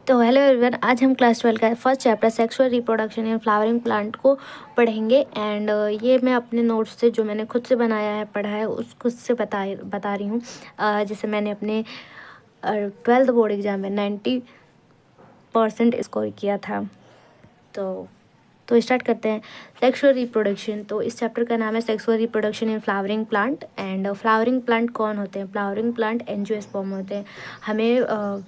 तो hello everyone, आज हम क्लास 12 का first chapter sexual reproduction in flowering plant को पढ़ेंगे। एंड ये मैं अपने नोट्स से जो मैंने खुद से बनाया है, पढ़ा है, उस खुद से बता रही हूँ। जैसे मैंने अपने 12th बोर्ड एग्जाम में 90% स्कोर किया था। तो स्टार्ट करते हैं। सेक्सुअल रिप्रोडक्शन, तो इस चैप्टर का नाम है sexual reproduction in flowering plant. And flowering plant कौन होते हैं? फ्लावरिंग प्लांट एंजियोस्पर्म होते हैं। हमें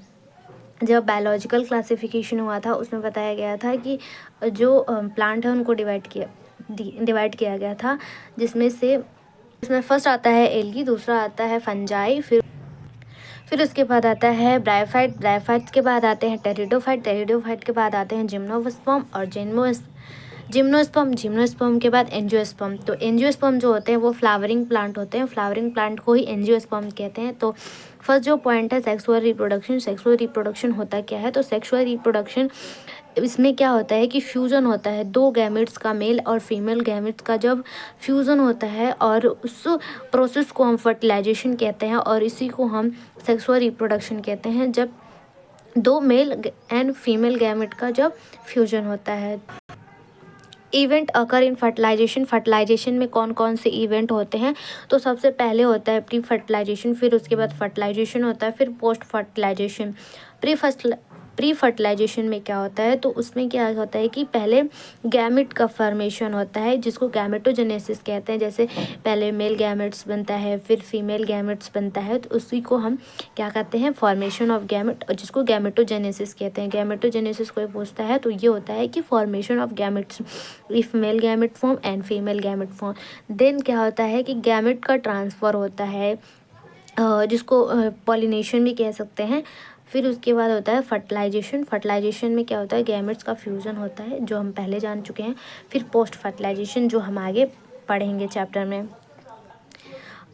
जब बायोलॉजिकल क्लासिफिकेशन हुआ था उसमें बताया गया था कि जो प्लांट है उनको डिवाइड किया गया था, जिसमें फर्स्ट आता है एल्गी, दूसरा आता है फंजाई, फिर उसके बाद आता है ब्रायोफाइट्स के बाद आते हैं टेरिडोफाइट के बाद आते हैं जिम्नोस्पर्म और जिम्नोस्पर्म के बाद एंजियोस्पर्म। तो एंजियोस्पर्म जो होते हैं वो फ्लावरिंग प्लांट होते हैं। फ्लावरिंग प्लांट को ही एंजियोस्पर्म कहते हैं। तो फर्स्ट जो पॉइंट है सेक्सुअल रिप्रोडक्शन होता क्या है? तो सेक्सुअल रिप्रोडक्शन, इसमें क्या होता है कि फ्यूज़न होता है दो गैमेट्स का, मेल और फीमेल गैमेट्स का जब फ्यूज़न होता है, और उस प्रोसेस को हम फर्टिलाइजेशन कहते हैं, और इसी को हम सेक्सुअल रिप्रोडक्शन कहते हैं, जब दो मेल एंड फीमेल गैमेट का जब फ्यूजन होता है। इवेंट अकर इन फर्टिलाइजेशन में कौन कौन से इवेंट होते हैं? तो सबसे पहले होता है प्री फर्टिलाइजेशन, फिर उसके बाद फर्टिलाइजेशन होता है, फिर पोस्ट फर्टिलाइजेशन। प्री फर्टिलाइजेशन में क्या होता है? तो उसमें क्या होता है कि पहले गैमेट का फॉर्मेशन होता है, जिसको गैमेटोजेनेसिस कहते हैं। जैसे पहले मेल गैमेट्स बनता है, फिर फीमेल गैमेट्स बनता है, तो उसी को हम क्या कहते हैं? फॉर्मेशन ऑफ गैमेट, जिसको गैमेटोजेनेसिस कहते हैं। गैमेटोजेनेसिस कोई पूछता है तो ये होता है कि formation of gametes, if male gamete form and female gamete form. Then क्या होता है कि गैमेट का ट्रांसफ़र होता है, जिसको पॉलिनेशन भी कह सकते हैं। फिर उसके बाद होता है फर्टिलाइजेशन में क्या होता है? गैमेट्स का फ्यूज़न होता है, जो हम पहले जान चुके हैं। फिर पोस्ट फर्टिलाइजेशन, जो हम आगे पढ़ेंगे चैप्टर में।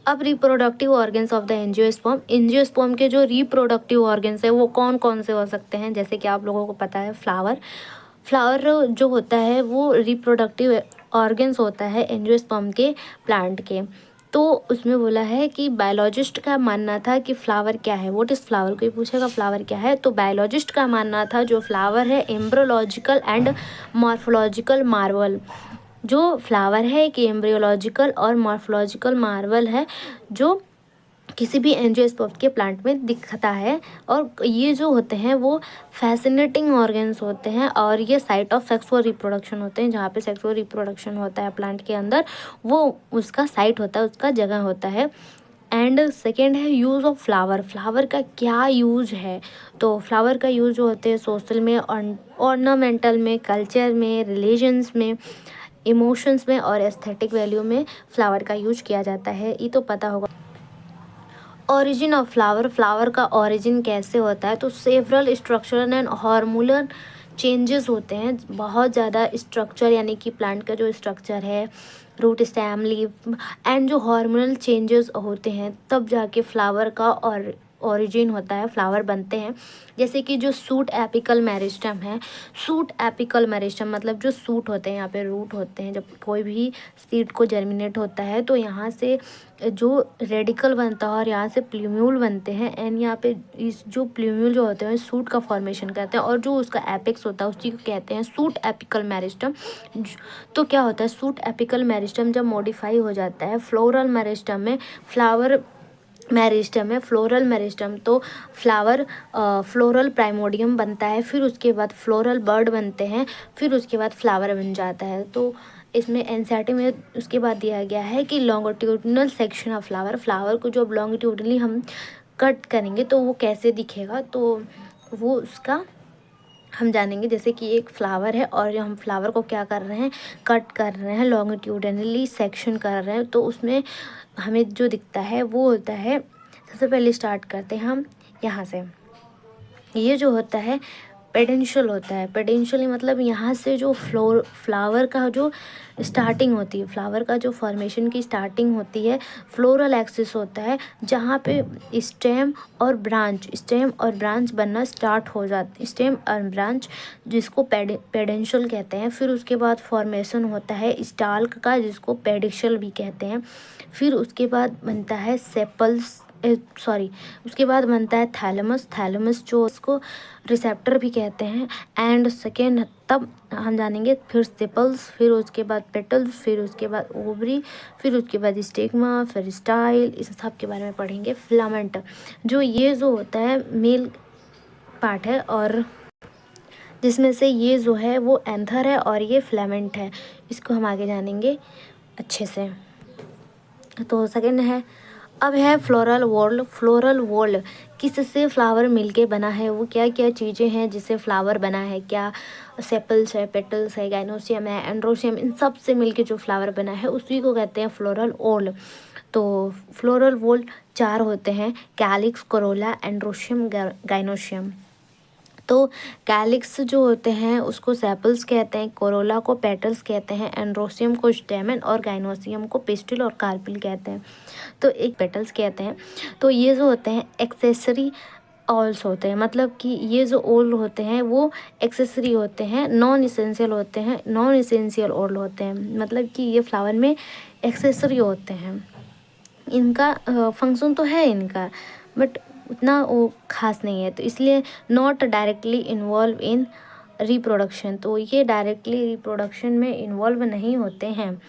अब reproductive organs of the angiosperm के जो रिप्रोडक्टिव ऑर्गन्स है वो कौन कौन से हो सकते हैं? जैसे कि आप लोगों को पता है फ्लावर जो होता है वो रिप्रोडक्टिव ऑर्गन्स होता है एंजियोस्पर्म के प्लांट के। तो उसमें बोला है कि बायोलॉजिस्ट का मानना था कि फ्लावर क्या है, व्हाट इज़ फ्लावर, कोई पूछेगा फ्लावर क्या है, तो बायोलॉजिस्ट का मानना था जो फ्लावर है एम्ब्रियोलॉजिकल एंड मॉर्फोलॉजिकल मार्वल। जो फ्लावर है एक एम्ब्रियोलॉजिकल और मॉर्फोलॉजिकल मार्वल है, जो किसी भी एंजियोस्पर्म के प्लांट में दिखता है। और ये जो होते हैं वो फैसिनेटिंग ऑर्गन्स होते हैं, और ये साइट ऑफ सेक्सुअल रिप्रोडक्शन होते हैं। जहाँ पे सेक्सुअल रिप्रोडक्शन होता है प्लांट के अंदर, वो उसका साइट होता है, उसका जगह होता है। एंड सेकेंड है यूज़ ऑफ फ्लावर का क्या यूज़ है? तो फ्लावर का यूज़ जो होते हैं सोशल में, ऑर्नामेंटल में, कल्चर में, रिलीजन्स में, इमोशंस में और एस्थेटिक वैल्यू में फ्लावर का यूज किया जाता है, ये तो पता होगा। ओरिजिन ऑफ फ्लावर का ओरिजिन कैसे होता है? तो several structural and hormonal changes होते हैं, बहुत ज़्यादा स्ट्रक्चर, यानी कि प्लांट का जो स्ट्रक्चर है, रूट, स्टेम, लीफ एंड जो हार्मोनल चेंजेस होते हैं, तब जाके फ्लावर का और ओरिजिन होता है, फ्लावर बनते हैं। जैसे कि जो सूट एपिकल मेरिस्टम मतलब जो सूट होते हैं, यहाँ पे रूट होते हैं। जब कोई भी सीड को जर्मिनेट होता है तो यहाँ से जो रेडिकल बनता है और यहाँ से प्ल्यूम्यूल बनते हैं, एंड यहाँ पे इस जो प्ल्यूम्यूल जो होते हैं सूट का फॉर्मेशन करते हैं, और जो उसका एपेक्स होता है उसी को कहते हैं सूट एपिकल मेरिस्टम। तो क्या होता है, सूट एपिकल मेरिस्टम जब मॉडिफाई हो जाता है फ्लोरल मेरिस्टम में, फ्लोरल मेरिस्टम, तो फ्लोरल प्राइमोडियम बनता है, फिर उसके बाद फ्लोरल बर्ड बनते हैं, फिर उसके बाद फ्लावर बन जाता है। तो इसमें एनसीईआरटी में उसके बाद दिया गया है कि लॉन्गिट्यूडिनल सेक्शन ऑफ फ्लावर को जब लॉन्गिट्यूडनली हम कट करेंगे तो वो कैसे दिखेगा, तो वो उसका हम जानेंगे। जैसे कि एक फ्लावर है और हम फ्लावर को क्या कर रहे हैं, कट कर रहे हैं, लॉन्गिट्यूडनली सेक्शन कर रहे हैं, तो उसमें हमें जो दिखता है वो होता है, सबसे पहले स्टार्ट करते हैं हम यहाँ से। ये जो होता है पेडेंशियल होता है। पेडेंशियल मतलब यहाँ से जो फ्लावर का जो स्टार्टिंग होती है, फ्लावर का जो फॉर्मेशन की स्टार्टिंग होती है, फ्लोरल एक्सिस होता है, जहाँ पे स्टेम और ब्रांच बनना स्टार्ट हो जाती है, स्टेम और ब्रांच, जिसको पेडेंशियल कहते हैं। फिर उसके बाद फॉर्मेशन होता है स्टाल्क का, जिसको पेडिक्शल भी कहते हैं। फिर उसके बाद बनता है सेपल्स, सॉरी, उसके बाद बनता है थैलेमस। थैलेमस जो उसको रिसेप्टर भी कहते हैं। एंड सेकेंड तब हम जानेंगे फिर सेपल्स, फिर उसके बाद पेटल्स, फिर उसके बाद ओवरी, फिर उसके बाद स्टिग्मा, फिर स्टाइल, इस सब के बारे में पढ़ेंगे। फिलामेंट जो ये जो होता है मेल पार्ट है, और जिसमें से ये जो है वो एंथर है और ये फिलामेंट है। इसको हम आगे जानेंगे अच्छे से। तो सेकंड है, अब है फ्लोरल वॉल। फ्लोरल वॉल किससे फ्लावर मिलके बना है, वो क्या क्या चीज़ें हैं जिससे फ्लावर बना है, क्या सेपल्स है, पेटल्स है, गाइनोसियम है, एंड्रोसियम, इन सब से मिलके जो फ्लावर बना है उसी को कहते हैं फ्लोरल वॉल। तो फ्लोरल वॉल 4 होते हैं, कैलिक्स, कोरोला, एंड्रोसियम, गाइनोसियम। तो कैलिक्स जो होते हैं उसको सेपल्स कहते हैं, कोरोला को पेटल्स कहते हैं, एंड्रोसियम को स्टेमन और गाइनोसियम को पिस्टिल और कार्पिल कहते हैं। तो एक पेटल्स कहते हैं। तो ये जो होते हैं एक्सेसरी ऑल्स होते हैं, मतलब कि ये जो ओल होते हैं वो एक्सेसरी होते हैं, नॉन इसेंशियल होते हैं, नॉन इसेंशियल ओल होते हैं, मतलब कि ये फ्लावर में एक्सेसरी होते हैं। इनका फंक्शन तो है इनका, बट उतना वो खास नहीं है, तो इसलिए not directly involve in reproduction. तो ये डायरेक्टली रिप्रोडक्शन में इन्वॉल्व नहीं होते हैं,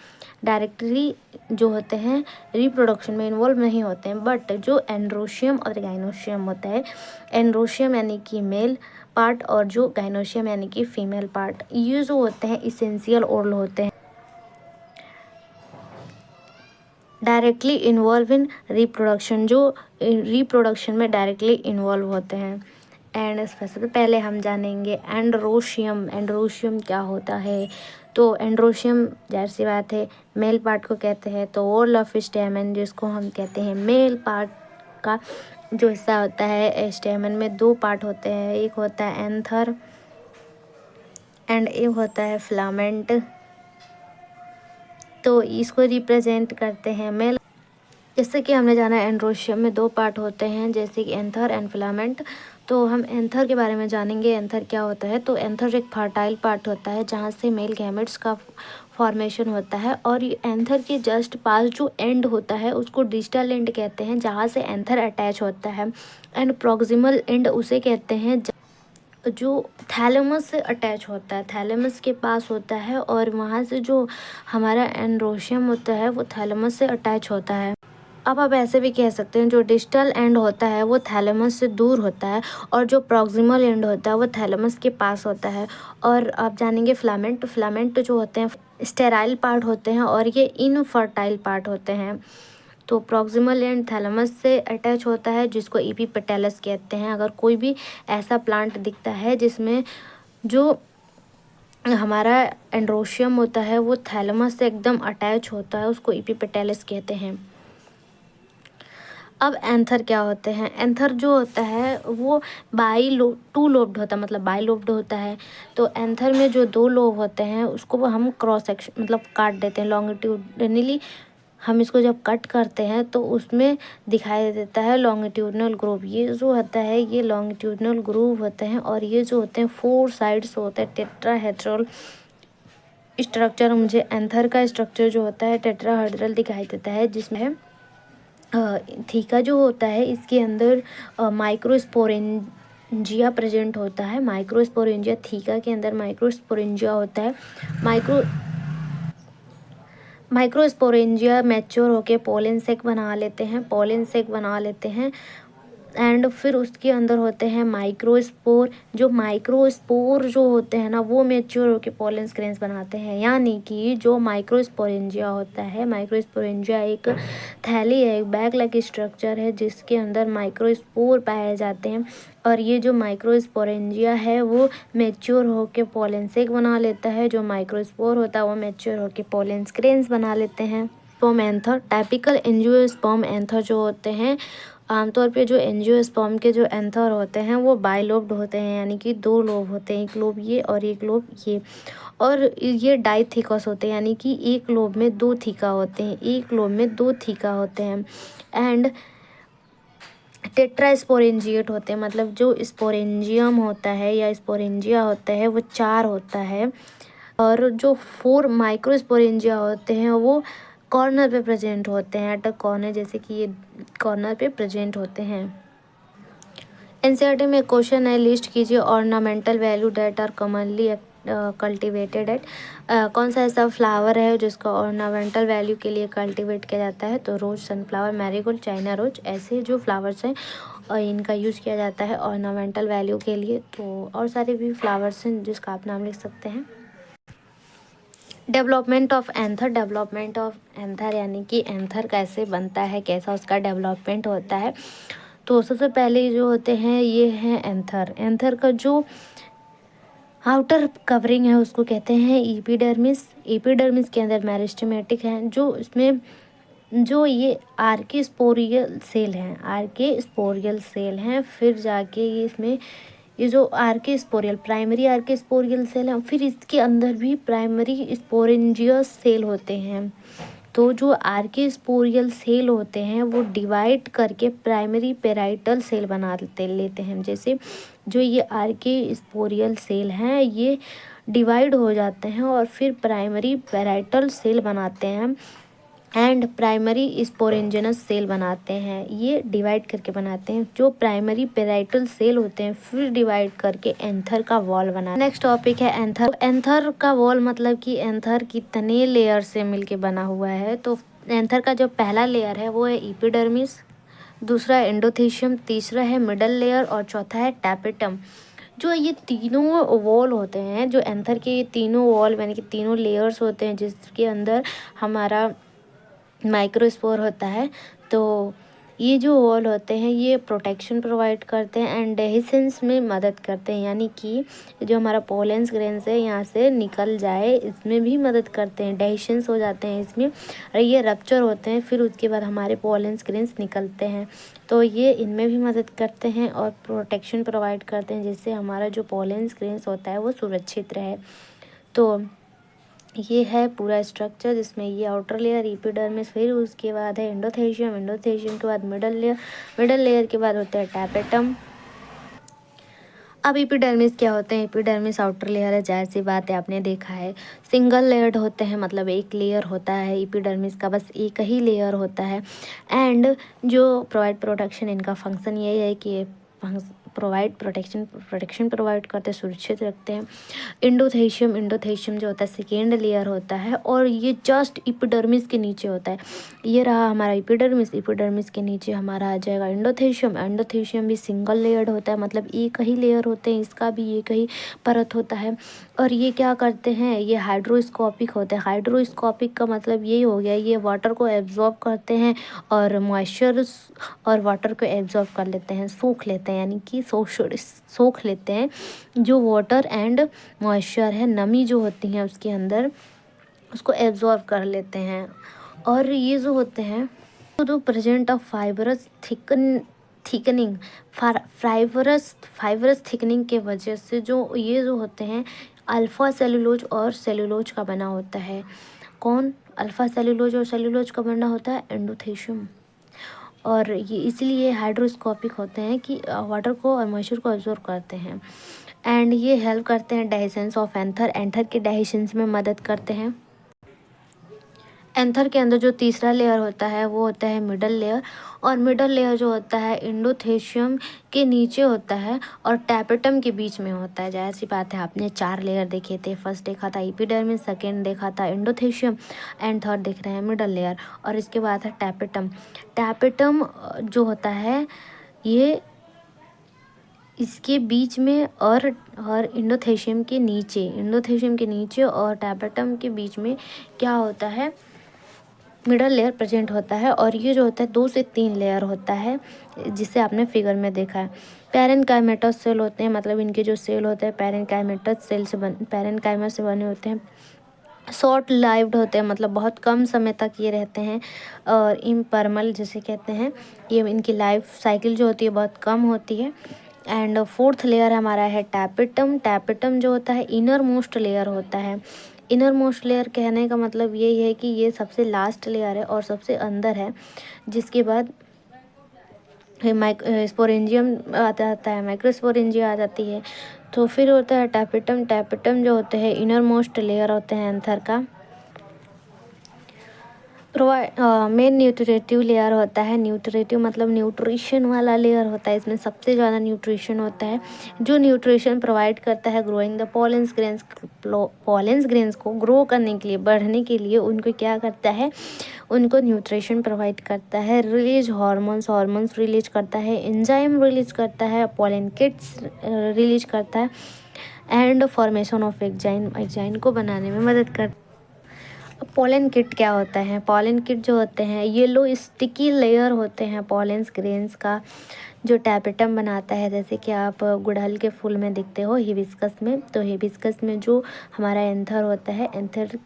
डायरेक्टली जो होते हैं रिप्रोडक्शन में इन्वॉल्व नहीं होते हैं। बट जो एंड्रोशियम और गाइनोशियम होता है, एंड्रोशियम यानी कि मेल पार्ट और जो गाइनोशियम यानी कि फीमेल पार्ट, ये जो होते हैं इसेंशियल ओरल होते हैं, डायरेक्टली इन्वॉल्व इन रिप्रोडक्शन, जो रिप्रोडक्शन में डायरेक्टली इन्वॉल्व होते हैं। एंड सबसे पहले हम जानेंगे एंड्रोशियम। एंड्रोशियम क्या होता है, तो एंड्रोशियम जाहिर सी बात है मेल पार्ट को कहते हैं। तो वॉल ऑफ स्टेमन जिसको हम कहते हैं मेल पार्ट का जो हिस्सा होता है, स्टेमन में 2 पार्ट होते हैं, एक होता है एंथर एंड एक होता है फिलामेंट। तो इसको रिप्रेजेंट करते हैं मेल। जैसे कि हमने जाना एंड्रोशियम में 2 पार्ट होते हैं, जैसे कि एंथर एंड फिलामेंट। तो हम एंथर के बारे में जानेंगे, एंथर क्या होता है। तो एंथर एक फर्टाइल पार्ट होता है जहाँ से मेल गैमेट्स का फॉर्मेशन होता है, और ये एंथर के जस्ट पास जो एंड होता है उसको डिस्टल एंड कहते हैं, जहाँ से एंथर अटैच होता है। एंड प्रॉक्सिमल एंड उसे कहते हैं जो थैलेमस से अटैच होता है, थैलेमस के पास होता है, और वहाँ से जो हमारा एंड्रोशियम होता है वो थैलेमस से अटैच होता है। अब आप ऐसे भी कह सकते हैं जो डिस्टल एंड होता है वो थैलेमस से दूर होता है, और जो प्रॉक्सिमल एंड होता है वो थैलेमस के पास होता है। और आप जानेंगे फिलामेंट। फिलामेंट जो होते हैं स्टेराइल पार्ट होते हैं और ये इनफर्टाइल पार्ट होते हैं। तो प्रॉक्सिमल एंड थैलेमस से अटैच होता है, जिसको एपिपेटैलस कहते हैं। अगर कोई भी ऐसा प्लांट दिखता है जिसमें जो हमारा एंड्रोशियम होता है वो थैलेमस से एकदम अटैच होता है, उसको एपिपेटैलस कहते हैं। अब एंथर क्या होते हैं, एंथर जो होता है वो टू लोब्ड होता है, मतलब बाई लोब्ड होता है। तो एंथर में जो 2 लोब होते हैं उसको वो हम क्रॉस सेक्शन मतलब काट देते हैं लॉन्गिट्यूडनली। हम इसको जब कट करते हैं तो उसमें दिखाई देता है लॉन्गिट्यूडनल ग्रूव। ये जो होता है ये लॉन्गिट्यूडनल ग्रूव होते हैं, और ये जो होते हैं 4 साइड्स होते हैं टेट्राहेड्रल स्ट्रक्चर। मुझे एंथर का स्ट्रक्चर जो होता है टेट्राहेड्रल दिखाई देता है, जिसमें थीका जो होता है इसके अंदर माइक्रोस्पोरेंजिया प्रेजेंट होता है। माइक्रोस्पोरेंजिया थीका के अंदर माइक्रोस्पोरेंजिया होता है। माइक्रोस्पोरेंजिया मैच्योर होके पोलन सेक बना लेते हैं। एंड फिर उसके अंदर होते हैं माइक्रोस्पोर। जो माइक्रोस्पोर जो होते हैं ना वो मैच्योर होकर पोलन ग्रेन्स बनाते हैं। यानी कि जो माइक्रोस्पोरेंजिया होता है, माइक्रोस्पोरेंजिया एक थैली है, एक बैग लाइक स्ट्रक्चर है जिसके अंदर माइक्रोस्पोर पाए जाते हैं, और ये जो माइक्रोस्पोरेंजिया है वो मैच्योर होकर पोलन सेक बना लेता है। जो माइक्रोस्पोर होता है वो मैच्योर होकर पोलन ग्रेन्स बना लेते हैं। Sperm anther, typical angiosperm anther जो होते हैं, आमतौर पे जो एंजियोस्पर्म के जो एंथर होते हैं वो बाइलोब्ड होते हैं, यानी कि 2 लोब होते हैं, एक लोब ये और एक लोब ये। और ये डाइथिकस होते हैं, यानी कि एक लोब में 2 थीका होते हैं, एक लोब में 2 थीका होते हैं। एंड टेट्रास्पोरेंजिएट होते हैं, मतलब जो स्पोरेंजियम होता है या स्पोरेंजिया होता है वो 4 होता है, और जो 4 माइक्रोस्पोरेंजिया होते हैं वो कॉर्नर पे प्रेजेंट होते हैं, एट अ कॉर्नर, जैसे कि ये कॉर्नर पे प्रेजेंट होते हैं। एनसीईआरटी में क्वेश्चन है, लिस्ट कीजिए ornamental value that are commonly cultivated at. कौन सा ऐसा फ्लावर है जिसका ऑर्नामेंटल वैल्यू के लिए कल्टिवेट किया जाता है? तो रोज, सनफ्लावर, मैरीगोल्ड, चाइना रोज, ऐसे जो फ्लावर्स हैं और इनका यूज़ किया जाता है ऑर्नामेंटल वैल्यू के लिए। तो और सारे भी फ्लावर्स हैं जिसका आप नाम लिख सकते हैं। Development of anther. Development of anther यानी कि एंथर कैसे बनता है, कैसा उसका डेवलपमेंट होता है। तो सबसे पहले जो होते हैं ये हैं एंथर। एंथर का जो आउटर कवरिंग है उसको कहते हैं एपिडर्मिस। एपिडर्मिस के अंदर मेरिस्टेमेटिक है, जो इसमें जो ये आर्के स्पोरियल सेल हैं, आर्के स्पोरियल सेल हैं। फिर जाके ये इसमें ये जो आर्के स्पोरियल, प्राइमरी आर्के स्पोरियल सेल हैं, फिर इसके अंदर भी प्राइमरी स्पोरेंजियस सेल होते हैं। तो जो आर्के स्पोरियल सेल होते हैं वो डिवाइड करके प्राइमरी पेराइटल सेल बना लेते हैं। जैसे जो ये आर्के स्पोरियल सेल हैं ये डिवाइड हो जाते हैं और फिर प्राइमरी पेराइटल सेल बनाते हैं एंड प्राइमरी स्पोरेंजियस सेल बनाते हैं। ये डिवाइड करके बनाते हैं। जो प्राइमरी पेराइटल सेल होते हैं फिर डिवाइड करके एंथर का वॉल बनाते हैं। नेक्स्ट टॉपिक है एंथर। एंथर का वॉल मतलब कि एंथर कितने लेयर से मिलके बना हुआ है। तो एंथर का जो पहला लेयर है वो है एपिडर्मिस, दूसरा है एंडोथेशियम, तीसरा है मिडल लेयर और चौथा है टैपेटम। जो ये तीनों वॉल होते हैं, जो एंथर के ये तीनों वॉल यानी कि तीनों लेयर्स होते हैं जिसके अंदर हमारा माइक्रोस्पोर होता है। तो ये जो वॉल होते हैं ये प्रोटेक्शन प्रोवाइड करते हैं एंड डेहिसेंस में मदद करते हैं, यानी कि जो हमारा पोलेंस ग्रेन्स है यहाँ से निकल जाए इसमें भी मदद करते हैं। डेहिसेंस हो जाते हैं इसमें और ये रप्चर होते हैं, फिर उसके बाद हमारे पोलेंस ग्रेन्स निकलते हैं। तो ये इनमें भी मदद करते हैं और प्रोटेक्शन प्रोवाइड करते हैं जिससे हमारा जो पोलेंस ग्रेन्स होता है वो सुरक्षित रहे। तो ये है पूरा स्ट्रक्चर जिसमें ये आउटर लेयर एपिडर्मिस, फिर उसके बाद है एंडोथेशियम, एंडोथेशियम के बाद मिडल लेयर, मिडल लेयर के बाद होता है टैपेटम। अब एपिडर्मिस क्या होते हैं? एपिडर्मिस आउटर लेयर है, जाहिर सी बात है आपने देखा है। सिंगल लेयर्ड होते हैं, मतलब एक लेयर होता है एपिडर्मिस का, बस एक ही लेयर होता है। एंड जो प्रोवाइड प्रोटेक्शन, इनका फंक्शन यही है कि ये प्रोवाइड प्रोटेक्शन प्रोवाइड करते हैं, सुरक्षित रखते हैं। एंडोथेशियम, एंडोथेशियम जो होता है सेकेंड लेयर होता है और ये जस्ट एपिडर्मिस के नीचे होता है। ये रहा हमारा एपिडर्मिस, एपिडर्मिस के नीचे हमारा आ जाएगा एंडोथेशियम। एंडोथेशियम भी सिंगल लेयर्ड होता है, मतलब एक ही लेयर होते हैं, इसका भी एक ही परत होता है। और ये क्या करते हैं? ये हाइड्रोस्कोपिक होते हैं। हाइड्रोस्कोपिक का मतलब ये हो गया, ये वाटर को एब्जॉर्ब करते हैं और मॉइस्चर और वाटर को एब्जॉर्ब कर लेते हैं, सोख लेते हैं, यानी कि सोख लेते हैं। जो वाटर एंड मॉइस्चर है, नमी जो होती है उसके अंदर, उसको एब्जॉर्ब कर लेते हैं। और ये जो होते हैं तो present of fibrous thickening, fibrous thickening के वजह से जो ये जो होते हैं अल्फ़ा सेलुलोज और सेलुलोज का बना होता है। कौन? अल्फ़ा सेलुलोज और सेलुलोज का बना होता है एंडोथेशियम। और ये इसलिए हाइड्रोस्कोपिक होते हैं कि वाटर को और मॉइस्चर को एब्जॉर्ब करते हैं एंड ये हेल्प करते हैं डाइजेशन ऑफ एंथर, एंथर के डाइजेशन में मदद करते हैं। एंथर के अंदर जो तीसरा लेयर होता है वो होता है मिडल लेयर, और मिडल लेयर जो होता है एंडोथेशियम के नीचे होता है और टैपेटम के बीच में होता है। जाहिर सी बात है, आपने 4 लेयर देखे थे, फर्स्ट देखा था एपिडर्मिस, सेकेंड देखा था एंडोथेशियम एंड थर्ड देख रहे हैं मिडल लेयर, और इसके बाद है टैपेटम। टैपेटम जो होता है ये इसके बीच में और एंडोथेशियम के नीचे और टैपेटम के बीच में क्या होता है? मिडल लेयर प्रेजेंट होता है। और ये जो होता है 2 से 3 लेयर होता है, जिसे आपने फिगर में देखा है। पैरेनकाइमेटस सेल होते हैं, मतलब इनके जो सेल होते हैं पैरेनकाइमा से बने होते हैं। शॉर्ट लाइव्ड होते हैं, मतलब बहुत कम समय तक ये रहते हैं। और इम्परमल जिसे कहते हैं, ये इनकी लाइफ साइकिल जो होती है बहुत कम होती है। एंड फोर्थ लेयर हमारा है टैपेटम। टैपेटम जो होता है इनर मोस्ट लेयर होता है। इनर मोस्ट लेयर कहने का मतलब यही है कि ये सबसे लास्ट लेयर है और सबसे अंदर है, जिसके बाद स्पोरेंजियम आता है, माइक्रोस्पोरेंजिया आ जाती है। तो फिर होता है टैपेटम। टैपेटम जो होते हैं इनर मोस्ट लेयर होते हैं एंथर का। मेन न्यूट्रिटिव लेयर होता है। न्यूट्रिटिव मतलब न्यूट्रिशन वाला लेयर होता है, इसमें सबसे ज़्यादा न्यूट्रिशन होता है, जो न्यूट्रिशन प्रोवाइड करता है growing the pollens grains. Pollens grains को ग्रो करने के लिए, बढ़ने के लिए उनको क्या करता है, उनको न्यूट्रिशन प्रोवाइड करता है। रिलीज हार्मोन्स रिलीज करता है, एंजाइम रिलीज करता है, पॉलन किट्स रिलीज करता है, एंड फॉर्मेशन ऑफ एग्जाइन को बनाने में मदद करता है। पोलन किट क्या होता है? पोलन किट जो होते हैं येलो स्टिकी लेयर होते हैं पोलेंस ग्रेन्स का, जो टैपेटम बनाता है। जैसे कि आप गुड़हल के फूल में देखते हो हिबिस्कस में, तो हिबिस्कस में जो हमारा एंथर होता है, एंथर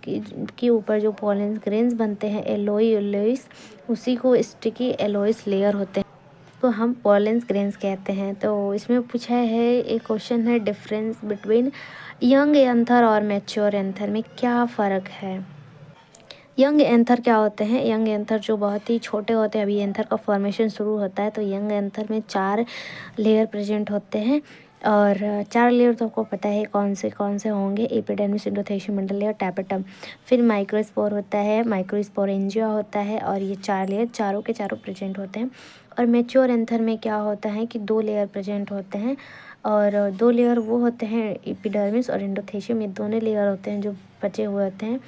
के ऊपर जो पोलेंस ग्रेन्स बनते हैं एलोइस, उसी को स्टिकी एलोइस लेयर होते हैं, तो हम पोलेंस ग्रेन्स कहते हैं। तो इसमें पूछा है, एक क्वेश्चन है, डिफरेंस बिटवीन यंग एंथर और मैच्योर एंथर में क्या फ़र्क है? यंग एंथर क्या होते हैं? यंग एंथर जो बहुत ही छोटे होते हैं, अभी एंथर का फॉर्मेशन शुरू होता है, तो यंग एंथर में 4 लेयर प्रेजेंट होते हैं, और 4 लेयर तो आपको पता है कौन से होंगे, epidermis, endothelium, middle layer, tapetum, फिर माइक्रोस्पोर होता है, माइक्रोस्पोरेंजिया होता है, और ये 4 लेयर चारों के चारों प्रेजेंट होते हैं। और मैच्योर एंथर में क्या होता है कि 2 लेयर प्रेजेंट होते हैं, और 2 लेयर वो होते हैं एपिडर्मिस और एंडोथेलियम, ये दोनों लेयर होते हैं जो बचे हुए होते हैं।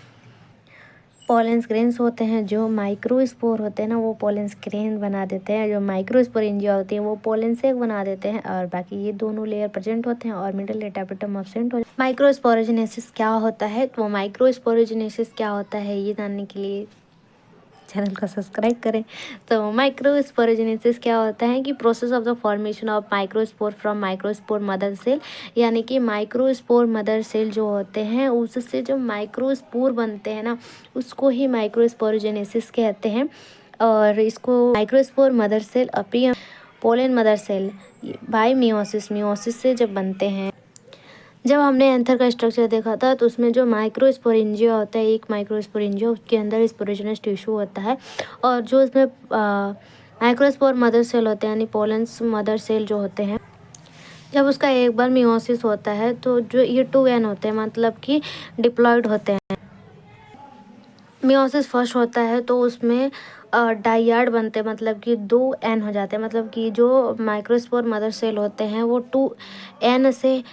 पॉलेंस ग्रेन्स होते हैं, जो माइक्रोस्पोर होते हैं ना, वो पॉलेंस ग्रेन बना देते हैं, जो माइक्रोस्पोरेंजिया होती है वो पॉलेन सेक बना देते हैं, और बाकी ये दोनों लेयर प्रेजेंट होते हैं, और मिडिल लेयर टैपेटम एब्सेंट हो। माइक्रोस्पोरोजेनेसिस क्या होता है? तो माइक्रोस्पोरोजेनेसिस क्या होता है ये जानने के लिए चैनल को सब्सक्राइब करें। तो माइक्रोस्पोरोजेनेसिस क्या होता है कि process of the formation of microspore from microspore mother cell, यानी कि माइक्रोस्पोर मदर सेल जो होते हैं उससे जो माइक्रोस्पोर बनते हैं ना, उसको ही माइक्रोस्पोरोजेनेसिस कहते हैं। और इसको माइक्रोस्पोर मदर सेल अपी pollen mother cell by meiosis से जब बनते हैं। जब हमने एंथर का स्ट्रक्चर देखा था तो उसमें जो माइक्रोस्पोरेंजिया होता है, एक माइक्रोस्पोरेंजिया, उसके अंदर स्पोरेजिनस टिश्यू होता है, और जो इसमें माइक्रोस्पोर मदर सेल होते हैं, यानी पोलेंस मदर सेल जो होते हैं, जब उसका एक बार मियोसिस होता है तो जो ये 2n होते हैं, मतलब कि डिप्लॉयड होते हैं। मियोसिस फर्स्ट होता है तो उसमें डाइयाड बनते हैं, मतलब कि 2n हो जाते हैं, मतलब कि जो माइक्रोस्पोर मदर सेल होते हैं वो 2n से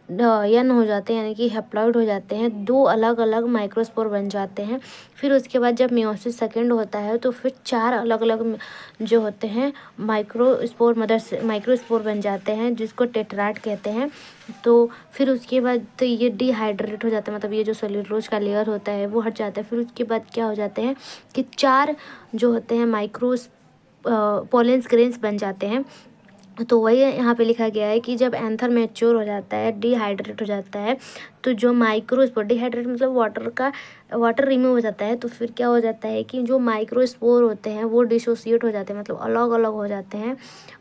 n हो जाते हैं, यानी कि हैप्लॉइड हो जाते हैं, 2 अलग अलग माइक्रोस्पोर बन जाते हैं। फिर उसके बाद जब मियोसिस सेकेंड होता है तो फिर 4 अलग अलग जो होते हैं माइक्रोस्पोर बन जाते हैं, जिसको टेट्राड कहते हैं। तो फिर उसके बाद तो ये डिहाइड्रेट हो जाता है, मतलब ये जो सेल्यूलोज का लेयर होता है वो हट जाता है। फिर उसके बाद क्या हो जाते हैं कि 4 जो होते हैं पोलेंस ग्रेन्स बन जाते हैं। तो वही यहाँ पे लिखा गया है कि जब एंथर मैच्योर हो जाता है, डिहाइड्रेट हो जाता है, तो जो माइक्रोस्पोर, डिहाइड्रेट मतलब वाटर रिमूव हो जाता है, तो फिर क्या हो जाता है कि जो माइक्रोस्पोर होते हैं वो डिसोसिएट हो जाते हैं, मतलब अलग अलग हो जाते हैं,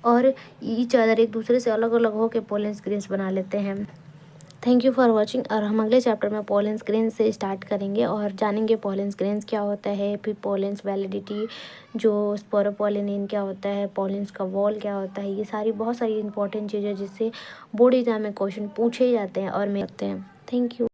और ईच अदर एक दूसरे से अलग अलग होकर पोलेंस ग्रेन्स बना लेते हैं। Thank you for watching. और हम अगले चैप्टर में पोलेंस ग्रेन्स से स्टार्ट करेंगे और जानेंगे पोलेंस ग्रेन्स क्या होता है, फिर पोलेंस वैलिडिटी, जो स्पोरोपोलिनिन क्या होता है, पोलेंस का वॉल क्या होता है, ये सारी बहुत सारी इंपॉर्टेंट चीज़ें जिससे बोर्ड एग्जाम में क्वेश्चन पूछे जाते हैं और मिलते हैं। Thank you.